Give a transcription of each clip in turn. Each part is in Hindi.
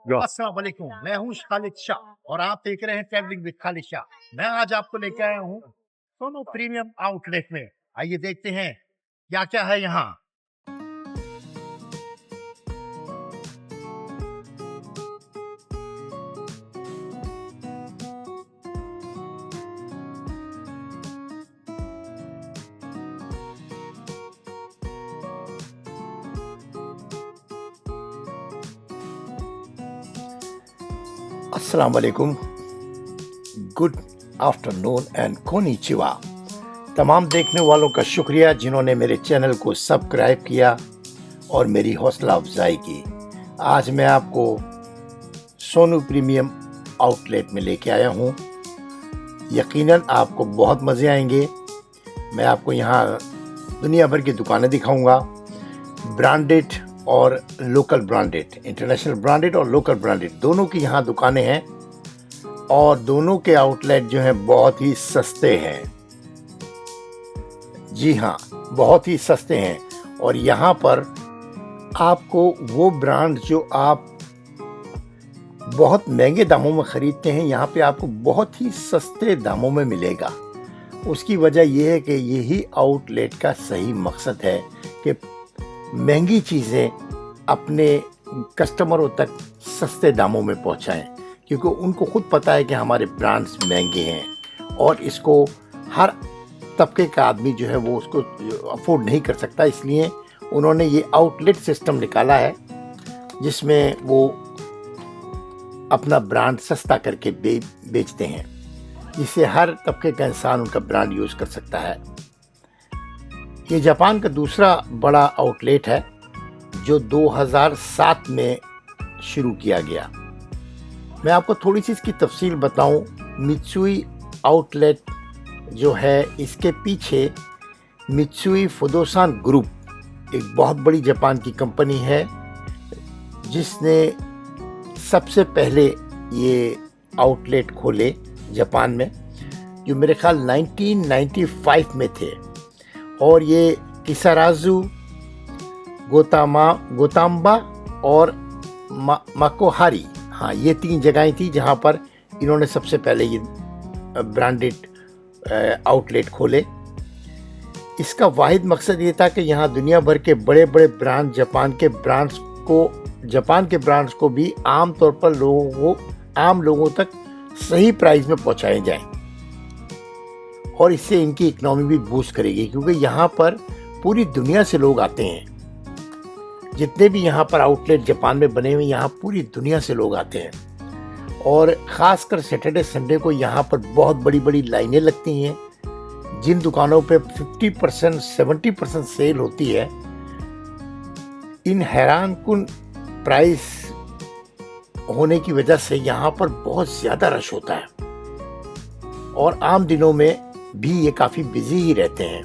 गो। अस्सलाम वालेकुम, मैं हूँ खालिद शाह और आप देख रहे हैं ट्रैवलिंग विद खालिद शाह। मैं आज आपको लेके आया हूँ सोनो प्रीमियम आउटलेट में। आइए देखते हैं क्या क्या है यहाँ। अस्सलाम वालेकुम, गुड आफ्टरनून एंड कोनिचिवा। तमाम देखने वालों का शुक्रिया जिन्होंने मेरे चैनल को सब्सक्राइब किया और मेरी हौसला अफजाई की। आज मैं आपको सोनू प्रीमियम आउटलेट में लेके आया हूँ। यकीनन आपको बहुत मज़े आएंगे। मैं आपको यहाँ दुनिया भर की दुकानें दिखाऊंगा, ब्रांडेड और लोकल ब्रांडेड, इंटरनेशनल ब्रांडेड और लोकल ब्रांडेड दोनों की यहाँ दुकानें हैं और दोनों के आउटलेट जो हैं बहुत ही सस्ते हैं। जी हाँ, बहुत ही सस्ते हैं और यहाँ पर आपको वो ब्रांड जो आप बहुत महंगे दामों में ख़रीदते हैं, यहाँ पे आपको बहुत ही सस्ते दामों में मिलेगा। उसकी वजह यह है कि यही आउटलेट का सही मकसद है कि महंगी चीज़ें अपने कस्टमरों तक सस्ते दामों में पहुंचाएं, क्योंकि उनको खुद पता है कि हमारे ब्रांड्स महंगे हैं और इसको हर तबके का आदमी जो है वो उसको अफोर्ड नहीं कर सकता। इसलिए उन्होंने ये आउटलेट सिस्टम निकाला है जिसमें वो अपना ब्रांड सस्ता करके बेचते हैं, जिससे हर तबके का इंसान उनका ब्रांड यूज़ कर सकता है। ये जापान का दूसरा बड़ा आउटलेट है जो 2007 में शुरू किया गया। मैं आपको थोड़ी सी इसकी तफसील बताऊं। मित्सुई आउटलेट जो है, इसके पीछे मित्सुई फुदोसान ग्रुप एक बहुत बड़ी जापान की कंपनी है जिसने सबसे पहले ये आउटलेट खोले जापान में, जो मेरे ख्याल 1995 में थे। और ये किसाराजू, गोताम्बा और माकोहारी, हाँ, ये 3 जगहें थी जहाँ पर इन्होंने सबसे पहले ये ब्रांडेड आउटलेट खोले। इसका वाहिद मकसद ये था कि यहाँ दुनिया भर के बड़े बड़े ब्रांड, जापान के ब्रांड्स को भी आम तौर पर आम लोगों तक सही प्राइस में पहुँचाए जाएं और इससे इनकी इकोनॉमी भी बूस्ट करेगी, क्योंकि यहाँ पर पूरी दुनिया से लोग आते हैं। जितने भी यहाँ पर आउटलेट जापान में बने हुए, यहाँ पूरी दुनिया से लोग आते हैं और ख़ासकर सैटरडे संडे को यहाँ पर बहुत बड़ी बड़ी लाइनें लगती हैं। जिन दुकानों पे 50% 70% सेल होती है, इन हैरानकुन प्राइस होने की वजह से यहाँ पर बहुत ज़्यादा रश होता है और आम दिनों में भी ये काफ़ी बिजी ही रहते हैं।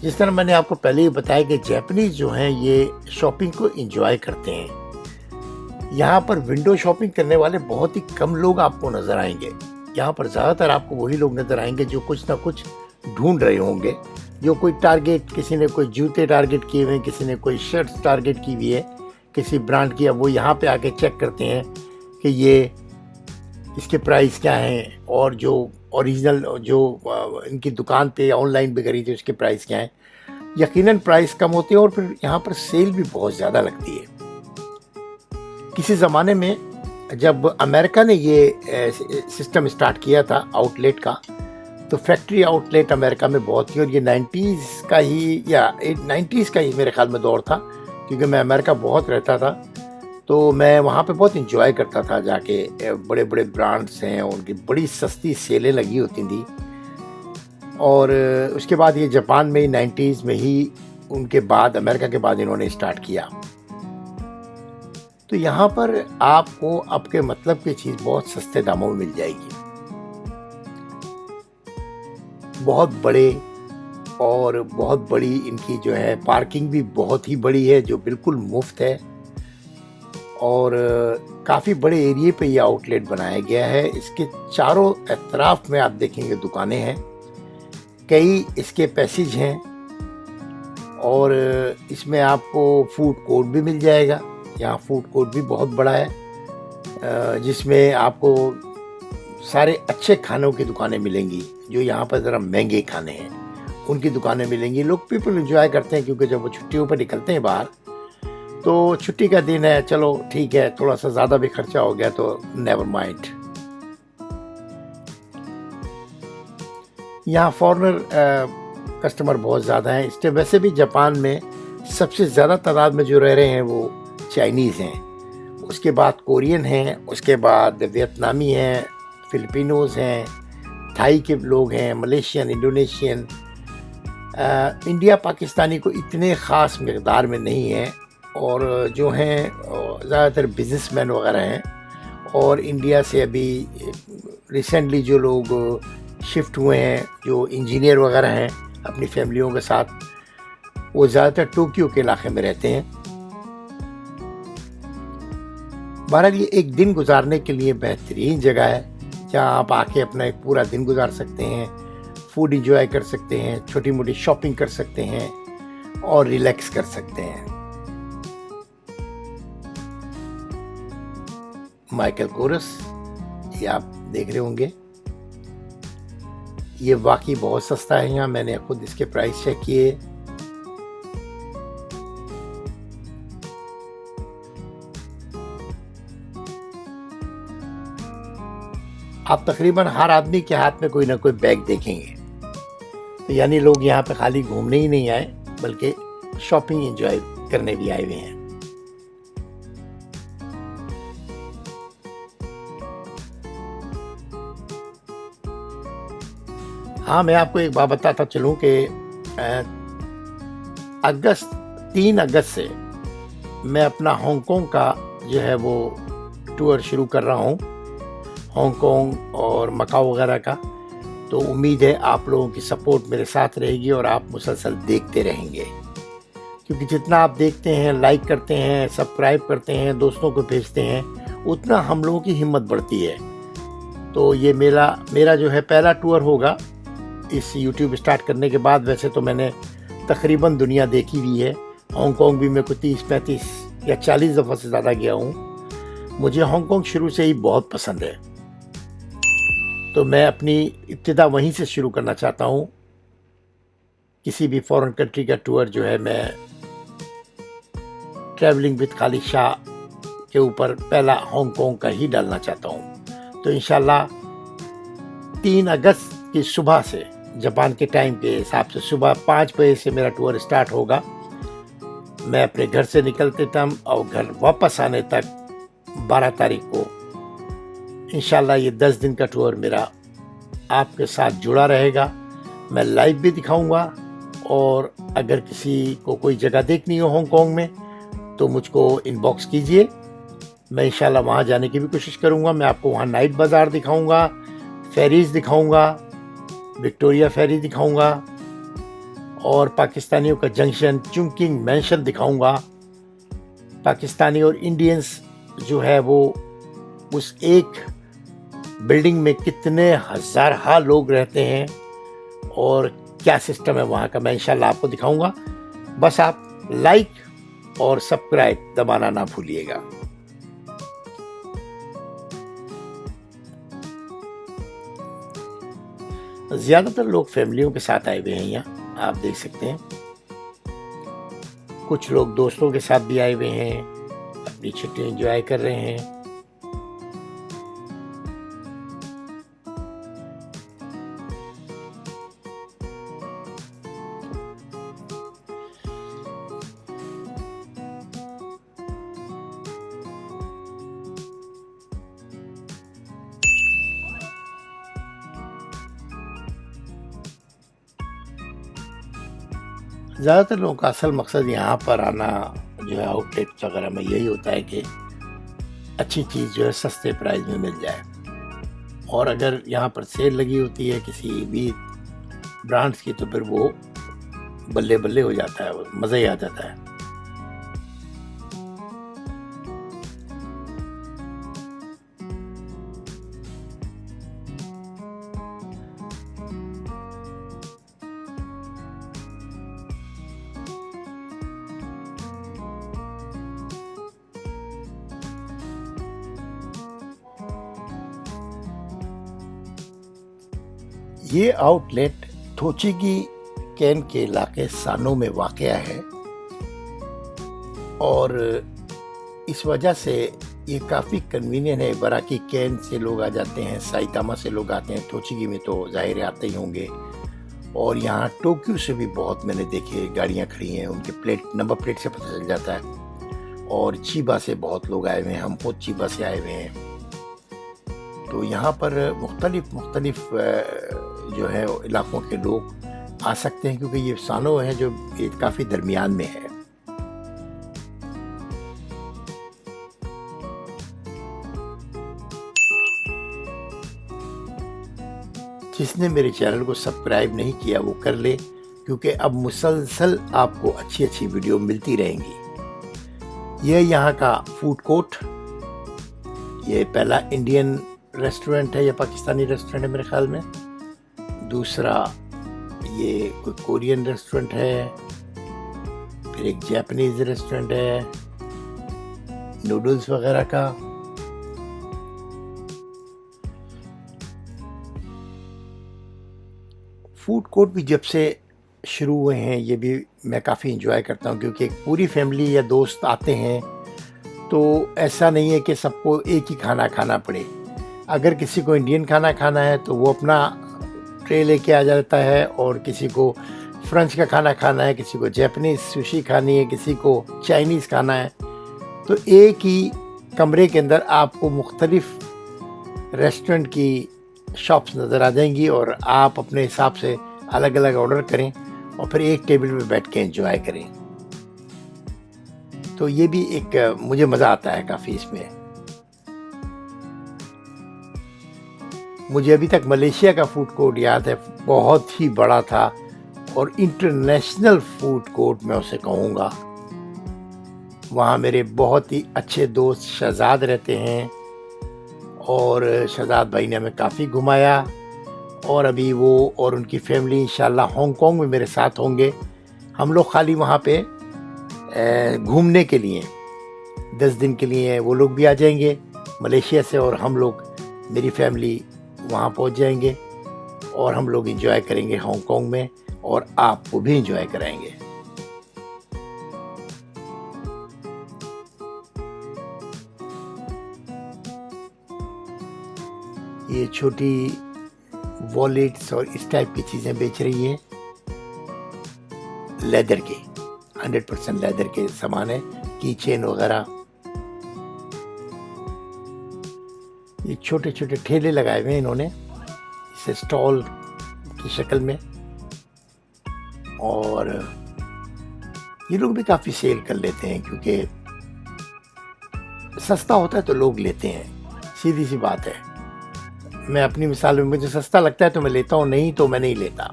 जिस तरह मैंने आपको पहले ही बताया कि जापानीज जो हैं ये शॉपिंग को एंजॉय करते हैं। यहाँ पर विंडो शॉपिंग करने वाले बहुत ही कम लोग आपको नज़र आएंगे। यहाँ पर ज़्यादातर आपको वही लोग नज़र आएंगे जो कुछ ना कुछ ढूंढ रहे होंगे, जो कोई टारगेट, किसी ने कोई जूते टारगेट किए हुए हैं, किसी ने कोई शर्ट्स टारगेट की हुई है किसी ब्रांड की। अब वो यहाँ पे आके चेक करते हैं कि ये इसके प्राइस क्या हैं और जो ओरिजिनल जो इनकी दुकान पे ऑनलाइन भी खरीदे उसके प्राइस क्या हैं। यकीनन प्राइस कम होते हैं और फिर यहाँ पर सेल भी बहुत ज़्यादा लगती है। किसी ज़माने में जब अमेरिका ने ये सिस्टम स्टार्ट किया था आउटलेट का, तो फैक्ट्री आउटलेट अमेरिका में बहुत थी और ये 90s का ही या 90s का ही मेरे ख्याल में दौर था, क्योंकि मैं अमेरिका बहुत रहता था तो मैं वहाँ पे बहुत इंजॉय करता था जाके। बड़े बड़े ब्रांड्स हैं, उनकी बड़ी सस्ती सेलें लगी होती थी। और उसके बाद ये जापान में 90s में ही, उनके बाद अमेरिका के बाद इन्होंने स्टार्ट किया। तो यहाँ पर आपको आपके मतलब की चीज़ बहुत सस्ते दामों में मिल जाएगी। बहुत बड़े और बहुत बड़ी इनकी जो है पार्किंग भी बहुत ही बड़ी है, जो बिल्कुल मुफ्त है और काफ़ी बड़े एरिए पे ये आउटलेट बनाया गया है। इसके चारों तरफ में आप देखेंगे दुकानें हैं, कई इसके पैसेज हैं और इसमें आपको फूड कोर्ट भी मिल जाएगा। यहाँ फूड कोर्ट भी बहुत बड़ा है, जिसमें आपको सारे अच्छे खानों की दुकानें मिलेंगी। जो यहाँ पर ज़रा महंगे खाने हैं उनकी दुकानें मिलेंगी। लोग पीपल एंजॉय करते हैं, क्योंकि जब वो छुट्टियों पर निकलते हैं बाहर, तो छुट्टी का दिन है, चलो ठीक है, थोड़ा सा ज़्यादा भी खर्चा हो गया तो नेवर माइंड। यहाँ फॉरेनर कस्टमर बहुत ज़्यादा हैं। इससे वैसे भी जापान में सबसे ज़्यादा तादाद में जो रह रहे हैं वो चाइनीज़ हैं, उसके बाद कोरियन हैं, उसके बाद वियतनामी हैं, फिलिपिनोज़ हैं, थाई के लोग हैं, मलेशियन, इंडोनेशियन। इंडिया पाकिस्तानी को इतने ख़ास मकदार में नहीं है, और जो हैं ज़्यादातर बिजनेसमैन वगैरह हैं। और इंडिया से अभी रिसेंटली जो लोग शिफ्ट हुए हैं, जो इंजीनियर वगैरह हैं अपनी फैमिलियों के साथ, वो ज़्यादातर टोक्यो के इलाके में रहते हैं। बहरहाल ये एक दिन गुजारने के लिए बेहतरीन जगह है, जहाँ आप आके अपना एक पूरा दिन गुजार सकते हैं, फूड इंजॉय कर सकते हैं, छोटी मोटी शॉपिंग कर सकते हैं और रिलैक्स कर सकते हैं। माइकल कोरस, ये आप देख रहे होंगे, ये वाकई बहुत सस्ता है। यहाँ मैंने खुद इसके प्राइस चेक किए। आप तकरीबन हर आदमी के हाथ में कोई ना कोई बैग देखेंगे, तो यानी लोग यहाँ पे खाली घूमने ही नहीं आए, बल्कि शॉपिंग एंजॉय करने भी आए हुए हैं। हाँ, मैं आपको एक बात बताता चलूँ कि 3 अगस्त से मैं अपना हांगकांग का जो है वो टूर शुरू कर रहा हूँ, हांगकांग और मकाओ वगैरह का। तो उम्मीद है आप लोगों की सपोर्ट मेरे साथ रहेगी और आप मुसलसल देखते रहेंगे, क्योंकि जितना आप देखते हैं, लाइक करते हैं, सब्सक्राइब करते हैं, दोस्तों को भेजते हैं, उतना हम लोगों की हिम्मत बढ़ती है। तो ये मेरा जो है पहला टूर होगा इस YouTube स्टार्ट करने के बाद। वैसे तो मैंने तकरीबन दुनिया देखी हुई है, हांगकांग भी मैं को 30-35 या 40 दफ़ा से ज़्यादा गया हूँ। मुझे हांगकांग शुरू से ही बहुत पसंद है, तो मैं अपनी इब्तिदा वहीं से शुरू करना चाहता हूँ। किसी भी फॉरेन कंट्री का टूर जो है, मैं ट्रैवलिंग विद खालिद शाह के ऊपर पहला हांगकांग का ही डालना चाहता हूँ। तो इंशाल्लाह 3 अगस्त की सुबह से, जापान के टाइम के हिसाब से सुबह 5 बजे से मेरा टूर स्टार्ट होगा। मैं अपने घर से निकलते टाइम और घर वापस आने तक 12 तारीख को इंशाल्लाह ये 10 दिन का टूर मेरा आपके साथ जुड़ा रहेगा। मैं लाइव भी दिखाऊंगा, और अगर किसी को कोई जगह देखनी हो हांगकांग में तो मुझको इनबॉक्स कीजिए, मैं इंशाल्लाह वहाँ जाने की भी कोशिश करूँगा। मैं आपको वहाँ नाइट बाज़ार दिखाऊँगा, फेरीज़ दिखाऊँगा, विक्टोरिया फेरी दिखाऊँगा, और पाकिस्तानियों का जंक्शन चुंकिंग मैंशन दिखाऊँगा। पाकिस्तानी और इंडियंस जो है वो उस एक बिल्डिंग में कितने हज़ार लोग रहते हैं और क्या सिस्टम है वहाँ का, मैं इंशाल्लाह आपको दिखाऊंगा। बस आप लाइक और सब्सक्राइब दबाना ना भूलिएगा। ज़्यादातर लोग फैमिलियों के साथ आए हुए हैं यहाँ, आप देख सकते हैं। कुछ लोग दोस्तों के साथ भी आए हुए हैं, अपनी छुट्टी एंजॉय कर रहे हैं। ज़्यादातर लोगों का असल मकसद यहाँ पर आना जो है आउटलेट वगैरह में यही होता है कि अच्छी चीज़ जो है सस्ते प्राइस में मिल जाए, और अगर यहाँ पर सेल लगी होती है किसी भी ब्रांड्स की तो फिर वो बल्ले बल्ले हो जाता है, मज़ा ही आ जाता है। ये आउटलेट थोचिगी कैन के इलाके सानो में वाक़या है और इस वजह से ये काफ़ी कन्वीनियंट है। बराकी कैन से लोग आ जाते हैं, साइतामा से लोग आते हैं, थोचिगी में तो ज़ाहिर है आते ही होंगे। और यहाँ टोक्यो से भी बहुत मैंने देखे गाड़ियाँ खड़ी हैं, उनके प्लेट नंबर प्लेट से पता चल जाता है। और चीबा से बहुत लोग आए हुए हैं, हम खुद चीबा से आए हुए हैं। तो यहाँ पर मुख्तलिफ जो है इलाकों के लोग आ सकते हैं, क्योंकि ये सानो है जो काफ़ी दरमियान में है। जिसने मेरे चैनल को सब्सक्राइब नहीं किया वो कर ले, क्योंकि अब मुसलसल आपको अच्छी अच्छी वीडियो मिलती रहेंगी। यह यहाँ का फूड कोर्ट, ये पहला इंडियन रेस्टोरेंट है या पाकिस्तानी रेस्टोरेंट है मेरे ख्याल में। दूसरा ये कोई कोरियन रेस्टोरेंट है, फिर एक जापानीज रेस्टोरेंट है नूडल्स वगैरह का। फूड कोर्ट भी जब से शुरू हुए हैं ये भी मैं काफ़ी इंजॉय करता हूँ, क्योंकि एक पूरी फैमिली या दोस्त आते हैं तो ऐसा नहीं है कि सबको एक ही खाना खाना पड़े। अगर किसी को इंडियन खाना खाना है तो वो अपना ट्रे लेके आ जाता है, और किसी को फ्रेंच का खाना खाना है, किसी को जापानीज सुशी खानी है, किसी को चाइनीज़ खाना है। तो एक ही कमरे के अंदर आपको मुख्तलिफ रेस्टोरेंट की शॉप्स नज़र आ जाएंगी और आप अपने हिसाब से अलग अलग ऑर्डर करें और फिर एक टेबल पे बैठ के एंजॉय करें। तो ये भी एक मुझे मज़ा आता है काफ़ी इसमें। मुझे अभी तक मलेशिया का फूड कोर्ट याद है, बहुत ही बड़ा था और इंटरनेशनल फूड कोर्ट मैं उसे कहूँगा। वहाँ मेरे बहुत ही अच्छे दोस्त शहजाद रहते हैं और शहजाद भाई ने हमें काफ़ी घुमाया, और अभी वो और उनकी फैमिली इंशाल्लाह हांगकांग में मेरे साथ होंगे। हम लोग खाली वहाँ पे घूमने के लिए 10 दिन के लिए वो लोग भी आ जाएंगे मलेशिया से, और हम लोग मेरी फैमिली वहाँ पहुँच जाएंगे और हम लोग एंजॉय करेंगे हांगकांग में, और आपको भी एंजॉय कराएंगे। ये छोटी वॉलेट्स और इस टाइप की चीज़ें बेच रही है, लेदर के 100% लेदर के सामान है, की चेन वगैरह। ये छोटे छोटे ठेले लगाए हुए हैं इन्होंने इसे स्टॉल की शक्ल में, और ये लोग भी काफ़ी सेल कर लेते हैं क्योंकि सस्ता होता है तो लोग लेते हैं, सीधी सी बात है। मैं अपनी मिसाल में, मुझे सस्ता लगता है तो मैं लेता हूँ, नहीं तो मैं नहीं लेता।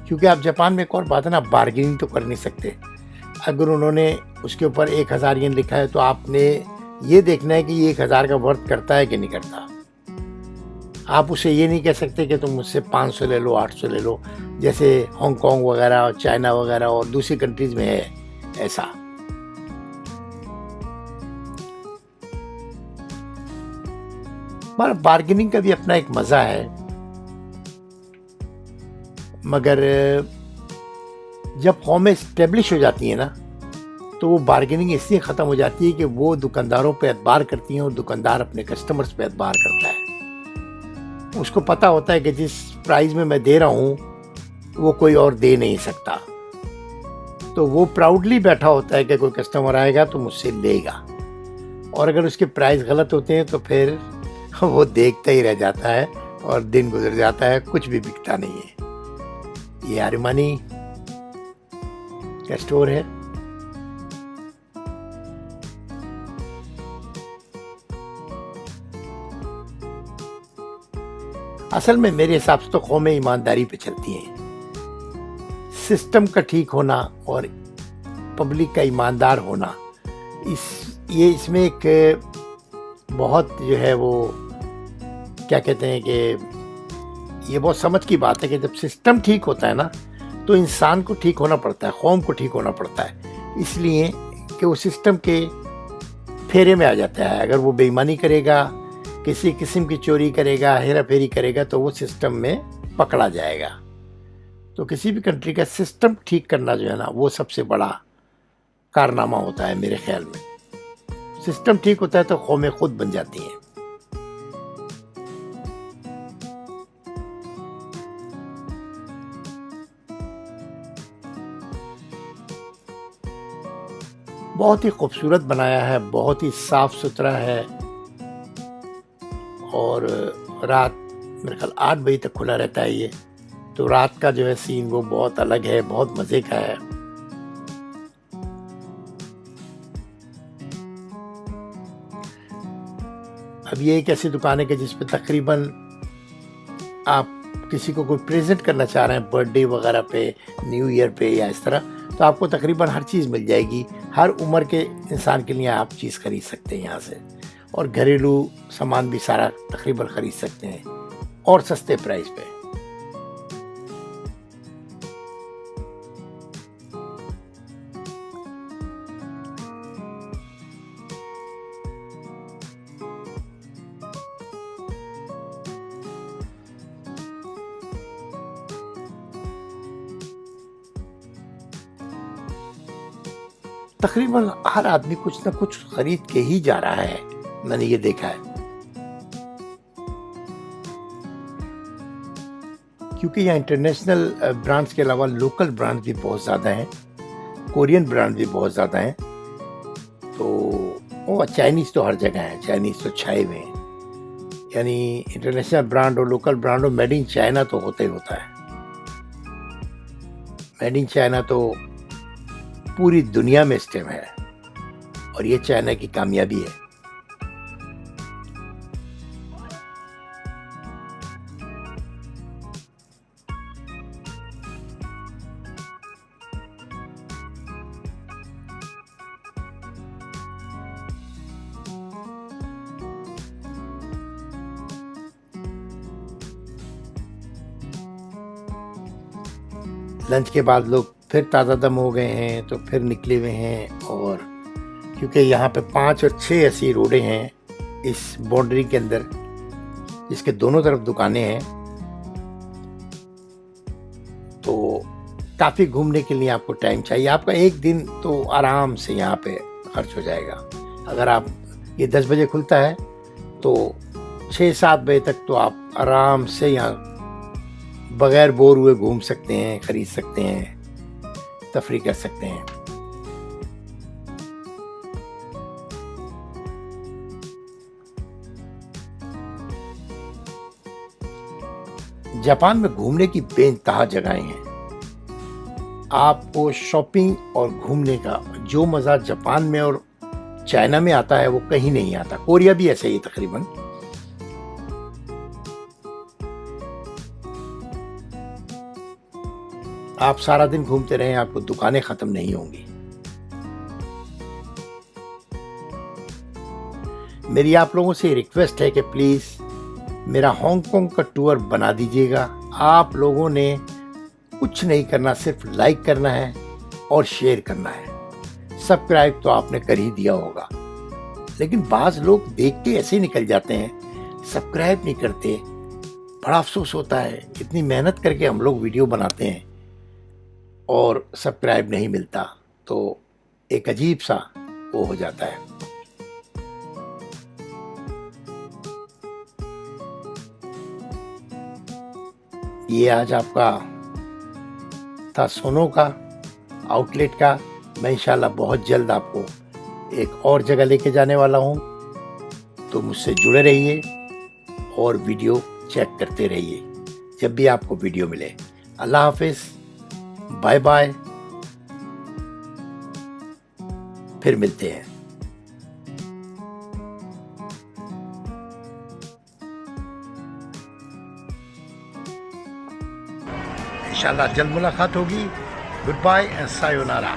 क्योंकि आप जापान में एक और बात है ना, बार्गेनिंग तो कर नहीं सकते। अगर उन्होंने उसके ऊपर 1000 येन लिखा है तो आपने ये देखना है कि ये 1000 का वर्थ करता है कि नहीं करता। आप उसे ये नहीं कह सकते कि तुम मुझसे 500 ले लो, 800 ले लो, जैसे हांगकांग वगैरह और चाइना वगैरह और दूसरी कंट्रीज में है ऐसा। हमारा बार्गेनिंग का भी अपना एक मज़ा है, मगर जब कौमें इस्टेब्लिश हो जाती हैं ना तो वो बार्गेनिंग इसलिए ख़त्म हो जाती है कि वो दुकानदारों पे एतबार करती हैं और दुकानदार अपने कस्टमर्स पे एतबार करता है। उसको पता होता है कि जिस प्राइस में मैं दे रहा हूँ वो कोई और दे नहीं सकता, तो वो प्राउडली बैठा होता है कि कोई कस्टमर आएगा तो मुझसे लेगा, और अगर उसके प्राइस गलत होते हैं तो फिर वो देखता ही रह जाता है और दिन गुजर जाता है, कुछ भी बिकता नहीं है। ये आरिमानी का स्टोर है। असल में मेरे हिसाब से तो कौमें ईमानदारी पे चलती हैं। सिस्टम का ठीक होना और पब्लिक का ईमानदार होना, इसमें एक बहुत जो है वो क्या कहते हैं कि ये बहुत समझ की बात है कि जब सिस्टम ठीक होता है ना तो इंसान को ठीक होना पड़ता है, कौम को ठीक होना पड़ता है, इसलिए कि वो सिस्टम के फेरे में आ जाता है। अगर वो बेईमानी करेगा, किसी किस्म की चोरी करेगा, हेरा फेरी करेगा, तो वो सिस्टम में पकड़ा जाएगा। तो किसी भी कंट्री का सिस्टम ठीक करना जो है ना, वो सबसे बड़ा कारनामा होता है मेरे ख्याल में। सिस्टम ठीक होता है तो कौमें खुद बन जाती हैं। बहुत ही खूबसूरत बनाया है, बहुत ही साफ सुथरा है, और रात मेरे ख्याल 8 बजे तक खुला रहता है ये। तो रात का जो है सीन वो बहुत अलग है, बहुत मज़े का है। अब ये एक ऐसी दुकान है कि जिसपे तकरीबन आप किसी को कोई प्रेजेंट करना चाह रहे हैं बर्थडे वगैरह पे, न्यू ईयर पे या इस तरह, तो आपको तकरीबन हर चीज़ मिल जाएगी। हर उम्र के इंसान के लिए आप चीज़ खरीद सकते हैं यहाँ से, और घरेलू सामान भी सारा तकरीबन खरीद सकते हैं, और सस्ते प्राइस पे। तकरीबन हर आदमी कुछ ना कुछ खरीद के ही जा रहा है, मैंने ये देखा है। क्योंकि यहाँ इंटरनेशनल ब्रांड्स के अलावा लोकल ब्रांड भी बहुत ज़्यादा हैं, कोरियन ब्रांड भी बहुत ज़्यादा हैं। तो वो चाइनीज़ तो हर जगह है, चाइनीज़ तो छाए हुए हैं। यानी इंटरनेशनल ब्रांड और लोकल ब्रांड और मेड इन चाइना तो होता ही होता है। मेड इन चाइना तो पूरी दुनिया में स्टेम है, और ये चाइना की कामयाबी है। लंच के बाद लोग फिर ताज़ा दम हो गए हैं, तो फिर निकले हुए हैं। और क्योंकि यहाँ पे 5 और 6 ऐसी रोडें हैं इस बाउंड्री के अंदर, जिसके दोनों तरफ दुकानें हैं, तो काफ़ी घूमने के लिए आपको टाइम चाहिए। आपका एक दिन तो आराम से यहाँ पे खर्च हो जाएगा। अगर आप, ये 10 बजे खुलता है, तो 6-7 बजे तक तो आप आराम से यहाँ बगैर बोर हुए घूम सकते हैं, खरीद सकते हैं, तफरी कर सकते हैं। जापान में घूमने की बेइंतहा जगहें हैं। आपको शॉपिंग और घूमने का जो मज़ा जापान में और चाइना में आता है वो कहीं नहीं आता। कोरिया भी ऐसे ही तकरीबन। आप सारा दिन घूमते रहें, आपको दुकानें खत्म नहीं होंगी। मेरी आप लोगों से रिक्वेस्ट है कि प्लीज़ मेरा हांगकांग का टूर बना दीजिएगा। आप लोगों ने कुछ नहीं करना, सिर्फ लाइक करना है और शेयर करना है। सब्सक्राइब तो आपने कर ही दिया होगा, लेकिन बाज़ लोग देख के ऐसे ही निकल जाते हैं, सब्सक्राइब नहीं करते। बड़ा अफसोस होता है, इतनी मेहनत करके हम लोग वीडियो बनाते हैं और सब्सक्राइब नहीं मिलता, तो एक अजीब सा वो हो जाता है। ये आज आपका था सोनो का आउटलेट का। मैं इंशाल्लाह बहुत जल्द आपको एक और जगह लेके जाने वाला हूँ, तो मुझसे जुड़े रहिए और वीडियो चेक करते रहिए जब भी आपको वीडियो मिले। अल्लाह हाफिज़, बाय बाय, फिर मिलते हैं। इंशाल्लाह जल्द मुलाकात होगी। Good bye and sayonara.